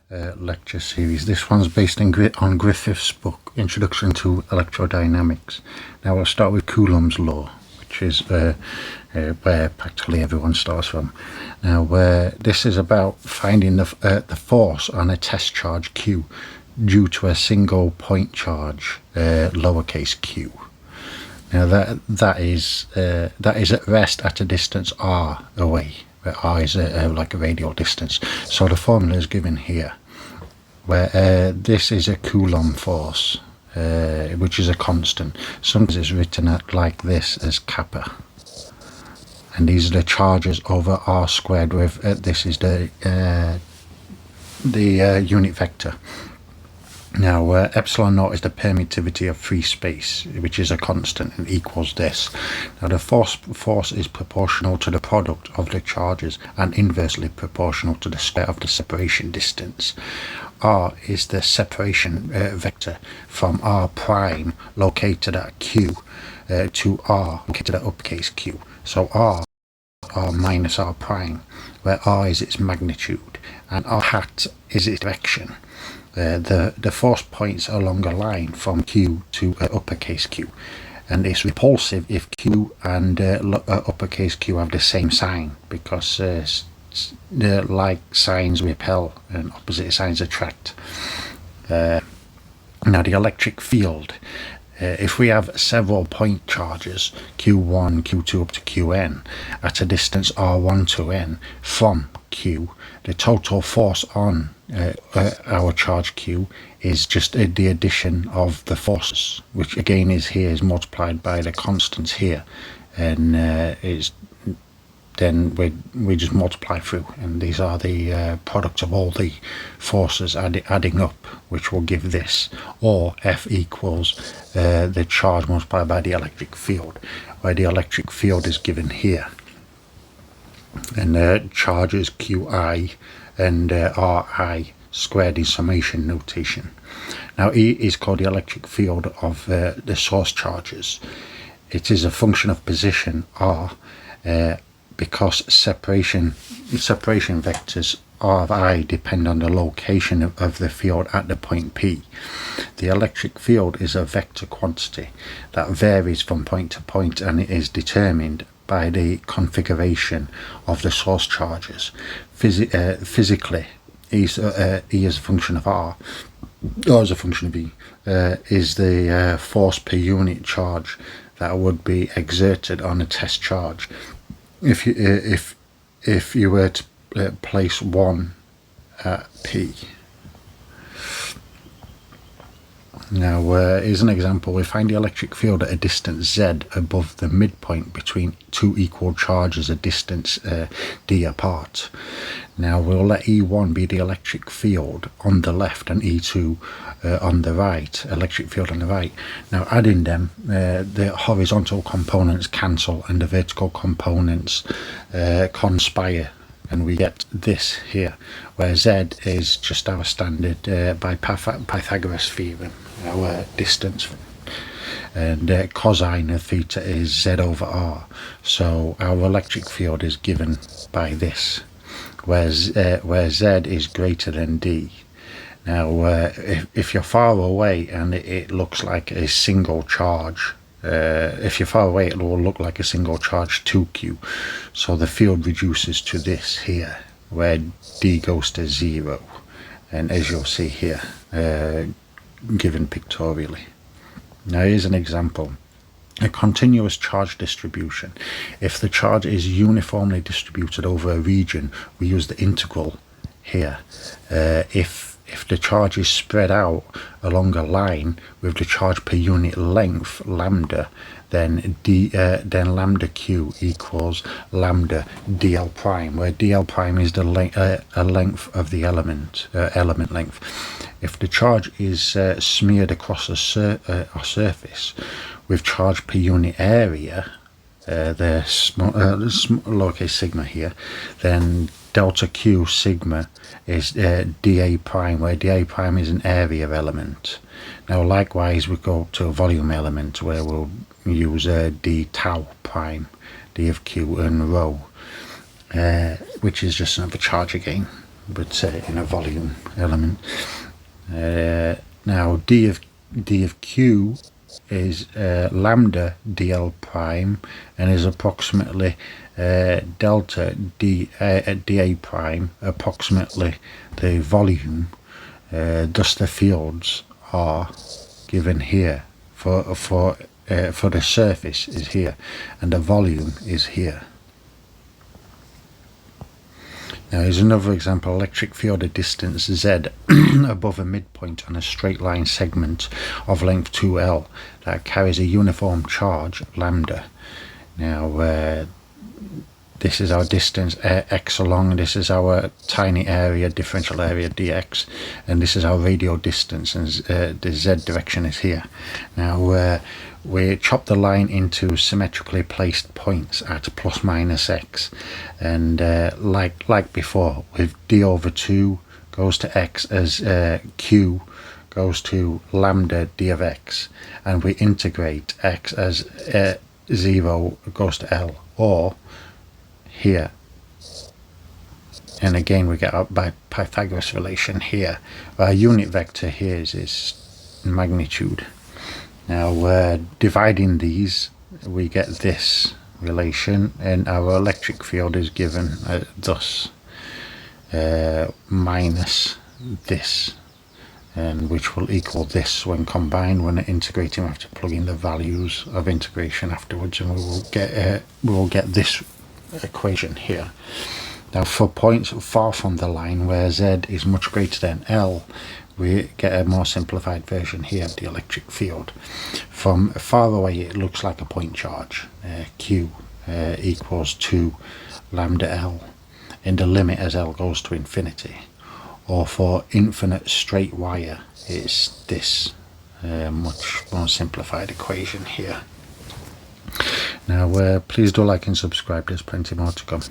lecture series. This one's based on Griffith's book, Introduction to Electrodynamics. Now I'll start with Coulombs law, which is where practically everyone starts from. Now this is about finding the force on a test charge Q due to a single point charge, lowercase q. Now that is at rest at a distance r away, where r is like a radial distance. So the formula is given here, where this is a Coulomb force, which is a constant. Sometimes it's written out like this as kappa, and these are the charges over r squared. With this is the unit vector. Now epsilon naught is the permittivity of free space, which is a constant and equals this. Now the force is proportional to the product of the charges and inversely proportional to the square of the separation distance. R is the separation vector from r prime located at q to r located at uppercase q. So r minus r prime, where r is its magnitude and r hat is its direction. The force points along a line from Q to uppercase Q, and it's repulsive if Q and uppercase Q have the same sign, because the like signs repel and opposite signs attract. Now the electric field, if we have several point charges Q1, Q2 up to Qn at a distance r1 to n from Q, the total force on our charge Q is just the addition of the forces, which again is multiplied by the constants here, and then we just multiply through, and these are the products of all the forces adding up, which will give this, or F equals the charge multiplied by the electric field, where the electric field is given here, and charges Qi and Ri squared in summation notation. Now E is called the electric field of the source charges. It is a function of position R, because separation vectors R of I depend on the location of the field at the point P. The electric field is a vector quantity that varies from point to point, and it is determined by the configuration of the source charges. Physically, E as a function of R, or as a function of E, is the force per unit charge that would be exerted on a test charge. If you were to place one at P. Now here's an example. We find the electric field at a distance z above the midpoint between two equal charges a distance d apart. Now we'll let E1 be the electric field on the left and E2 on the right, electric field on the right. Now adding them, the horizontal components cancel and the vertical components conspire, and we get this here, where z is just our standard by Pythagoras theorem, our distance, and cosine of theta is z over r. So our electric field is given by this, where z is greater than d. Now if you're far away and it looks like a single charge, if you're far away it will look like a single charge 2q, so the field reduces to this here, where d goes to 0, and as you'll see here, given pictorially. Now here's an example. A continuous charge distribution. If the charge is uniformly distributed over a region, we use the integral here. If the charge is spread out along a line with the charge per unit length lambda, then lambda q equals lambda dl prime, where dl prime is the length of the element length. If the charge is smeared across a surface with charge per unit area, the lowercase sigma here, then delta q sigma is dA prime, where dA prime is an area element. Now likewise we go to a volume element, where we'll use d tau prime, d of q and rho, which is just another charge again. but in a volume element. Now d of q is lambda dl prime, and is approximately delta dA prime, approximately the volume. Thus the fields are given here for the surface is here, and the volume is here. Now here's another example: electric field at distance z above a midpoint on a straight line segment of length 2L that carries a uniform charge lambda. Now this is our distance x along, this is our tiny area, differential area dx, and this is our radial distance, and the z direction is here. Now we chop the line into symmetrically placed points at plus minus x, and like before, with d over 2 goes to x as q goes to lambda d of x, and we integrate x as 0 goes to L, or here, and again we get our Pythagoras relation here. Our unit vector here is magnitude. Now dividing these, we get this relation, and our electric field is given thus, minus this, and which will equal this when combined. When integrating, we have to plug in the values of integration afterwards, and we will get this equation here. Now for points far from the line where z is much greater than L, we get a more simplified version here of the electric field. From far away it looks like a point charge, q equals 2 lambda L, in the limit as L goes to infinity. Or for infinite straight wire, it's this much more simplified equation here. Now please do like and subscribe, there's plenty more to come.